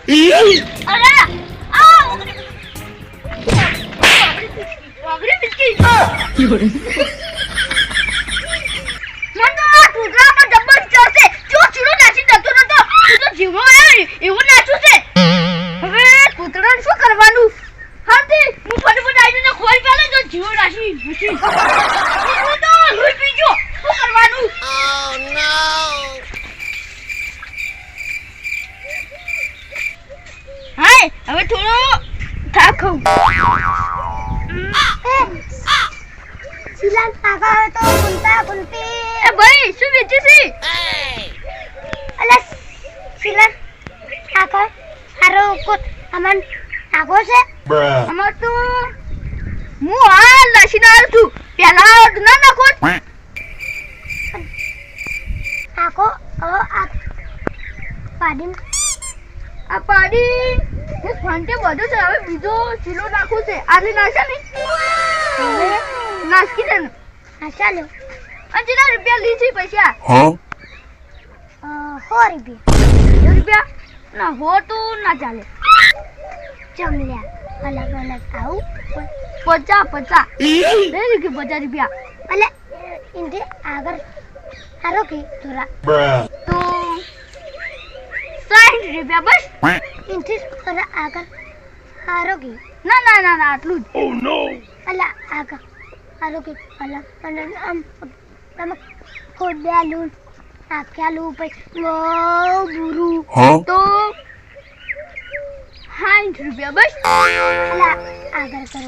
અરે આ ઓગરી બિસ્કી મન તો આ ટુકડામાં ડબ્બલ ચડશે જો ચૂડો નાચી જતો નતો તું તો જીવો આવ્યો એવું નાચું છે હવે કૂતરાને શું કરવાનું હાથી હું ફટાફટ આવીને ખોલ પેલો જો જીવો નાચી હું તો લોહી પીજો શું કરવાનું Oh no! હાય હવે થોડો થાકું શીલા કાકા હવે તો ગુંતા ગુંતી એ ભાઈ શું વેચે છે Hey! અલે શીલા કાકા હારો કોત અમન કાકો છે Bruh. અમાર તો હું હાલ નાસીને આવ્યો છું પેલા ના નાખો કાકો આ પાડીન આ પાડી હું ફાંટે બધું છે હવે બીજો ચીલો નાખું છે આટલી નાશે ને હવે નાખી દે ને હા ચાલો અને જેટલા રૂપિયા લી છે પૈસા Huh? 100 રૂપિયા 2 રૂપિયા ના હો તો ના ચાલે જમલ્યા અલગ અલગ આવું 50 દે કે 50 રૂપિયા અલે ઇન્દે આગળ હારો કે થોડા Bruh. તો 60 રૂપિયા બસ ઇન્દે થોડા આગળ હારો કે ના ના ના ના આટલું જ Oh no! અલા આગળ હારો કે અલગ અને આમ તમે ખોડ્યાલું આખ્યાલું પછી બહુ બુરું Huh? તો 60 રૂપિયા બસ અલા આગળ કરો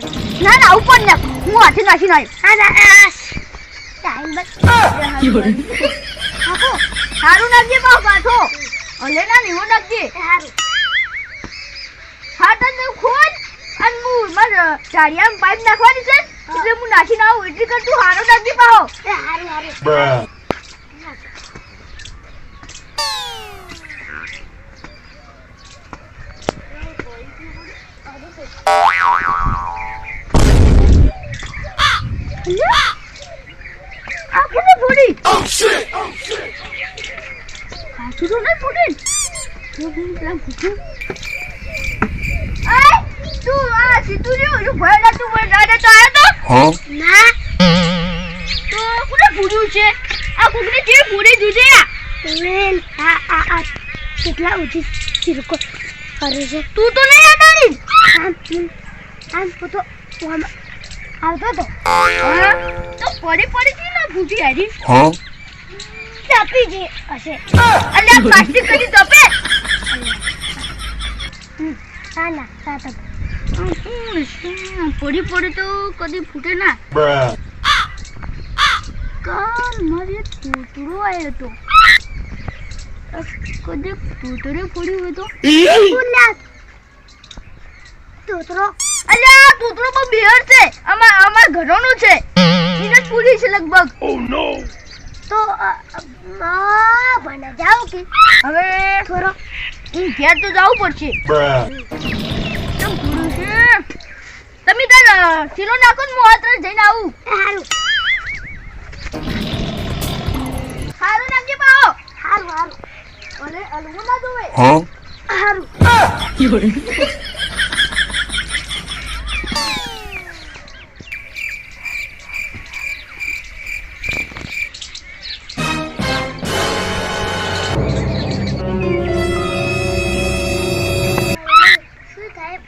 ના ના ઉપર નાખ હું હાથે નાખી નાખ ટાઈમ બસ નાખો સારું નાખજે પાછો અલે ના નીવો નાખજે હારું હાથ ને ખોલ અને હું મારા ચારિયામાં પાઇપ નાખવાની છે એટલે હું નાખીને આવું એટલી કર તું હારો નાખજે પાહો હારું હારું Bruh. આ કેને ફોડી Oh shit! કાચું તો નહીં ફૂટી તું પેલા ફૂટ્યું આય તું આ સીધું રહ્યું જો ભય ના તું ભય ના તો આયો તો Huh? ના તો કોને ફૂટ્યું છે આ કુકને કે ફૂડી દીધી આ વેલ આ કેટલા ઊંચી ચીરકો કરે છે તું તો નહીં આડાની આમ તો આમ આવતો તો હા તો પડી થી ના ફૂટી આરી Huh? ચાપી જે હશે અલ્યા પ્લાસ્ટિક કરી તપે હા ના સાત પડી તો કદી ફૂટે ના Bruh. કાલ મારે તૂતરો આવ્યો તો કદી તૂતરે ફોડ્યું હોય તો ફૂલા તોતરો અલ્યા તૂતરો બહુ બેર છે અમાર ઘરનો છે એને જ ફૂડી છે લગભગ Oh no! તો બને જાઓ કે હવે થોડો ઘેર તો જવું પડશે Bruh. કેમ ફૂડ્યું છે તમે તાર ચીલો નાખો ને હું અત્યારે જઈને આવું હારું સારું નાખજે પાહો હારું હારું અને અલવું ના જોવે Huh? હારું શું થાય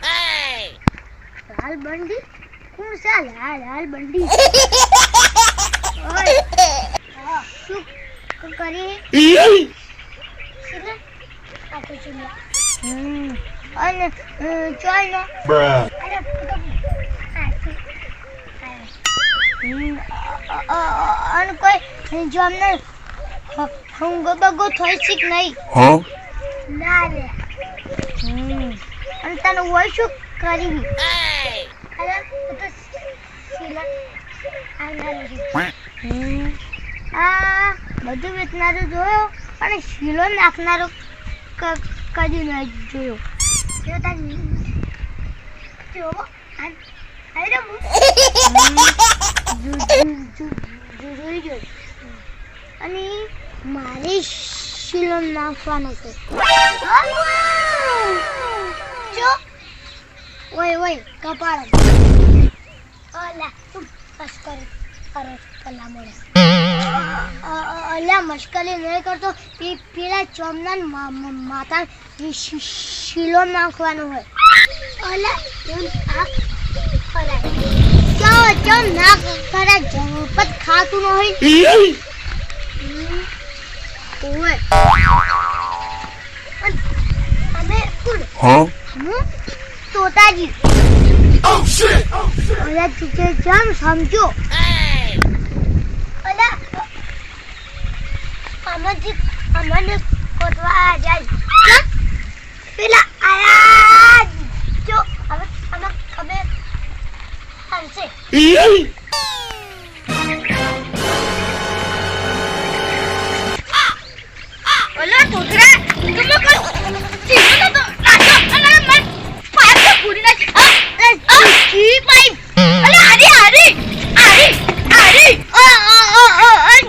Hey! લાલ બંડી કોણ છે આ લાલ બંડી ઓય શું કરી આ તો છે અને ચાલ નો Bruh. અરે અને કોઈ જો અમને હું બગો થઈ શીખ નહીં Huh? ના રે અને તને હોય શું કરી Hey! અરે તો શીલા આ બધું વેચનારો જોયો અને શીલો નાખનારો કદી નહીં જોયો જો તારી જો અરે જોઈ અને મારી શીલો નાખવાનો છે જો ઓય કપાળ ઓલા તું બસ કરે કલા મોડે ઓલા મશ્કરી નહીં કરતો પેલા ચોમના માતા શીલો નાખવાનો હોય ઓલા આ કરાય ચમ ના કરા જપત ખાતું ન હોય ઓય અમે કોણ હું તોતાજી Oh shit! ઓલા ટીચર જમ સમજો Hey! ઓલા અમને કોટવા જાય પેલા આયા જો હવે અમે ખબર હંસે ઓલા છોકરા તમે કઈ ચીનો તો નાચો અને મન પાઇપ તો પૂરી નાખી જી પાઇપ અલે આરી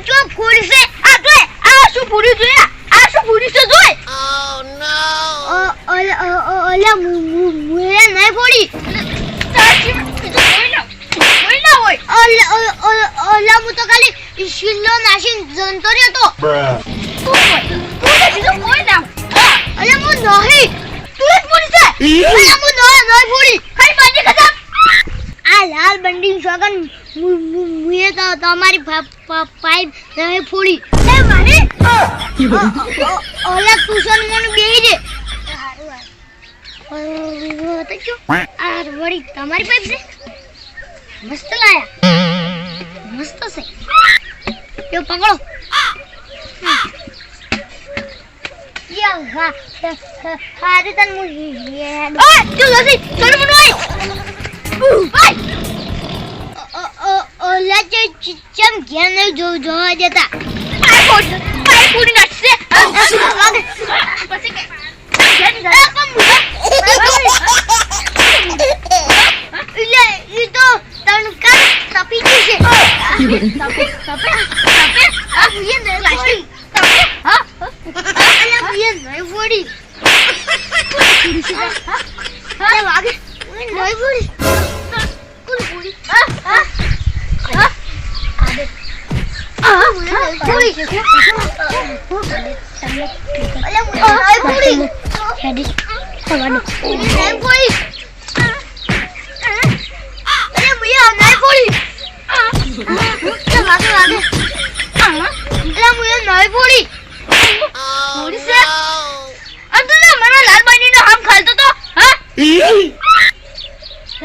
જો પૂરી છે આ તો આ શું પૂરી જોયા આ શું પૂરી છે જોય Oh no! ઓલા મુએ નહીં પડી તાજી તો કોઈ ના હોય ઓલા મુ તો ખાલી શીલો નાશીન જંતો રહ્યો તો Bruh. તું તો કોઈ ના અલે મુ નહીં તું જ પૂરી છે અલે મુ નહીં પડી ખાઈ બાજી ખતમ આ લાલ બંડી સોગન મુએ તો તમારી પાઇપ નહીં ફોડી એ મારી ઓલા ટ્યુશન મને બેહી દે તો જો આ વળી તમારી પાઇપ છે મસ્ત લાયા મસ્ત છે યો પકડો યા હા હારે તન મુ હેડ ઓય તું લસી ચલ મને ઓય ઓલા ચમ ઘેર નહીં જોવા જતા પાઇપ પૂરી નાખશે પછી કે ઈ તો તણકા તપી જશે Oh What is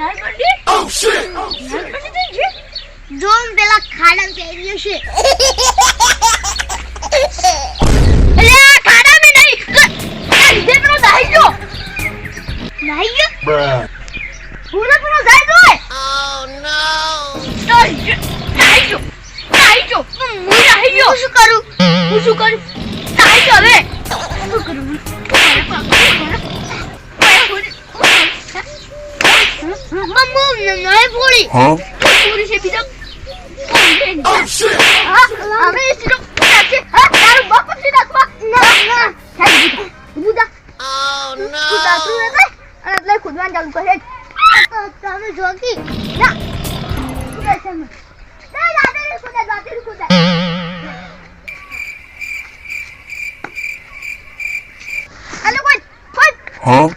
no! Oh shit! જોન પેલા ખાડા પહેર્યો છે નહીં Bruh. Oh no! શું કરું મમ્મુ નહીં ફોડી Huh? Oh shit! Oh no! તમે જોગી Huh?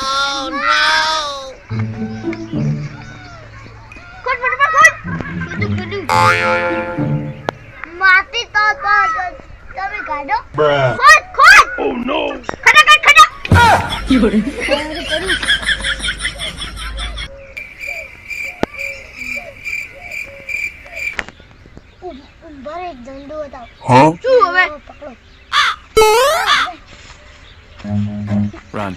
Oh no! માટી તો તમે કાઢો Bruh. ખોદ Oh no! ભરે દંડો હતા Huh? પકડો Run.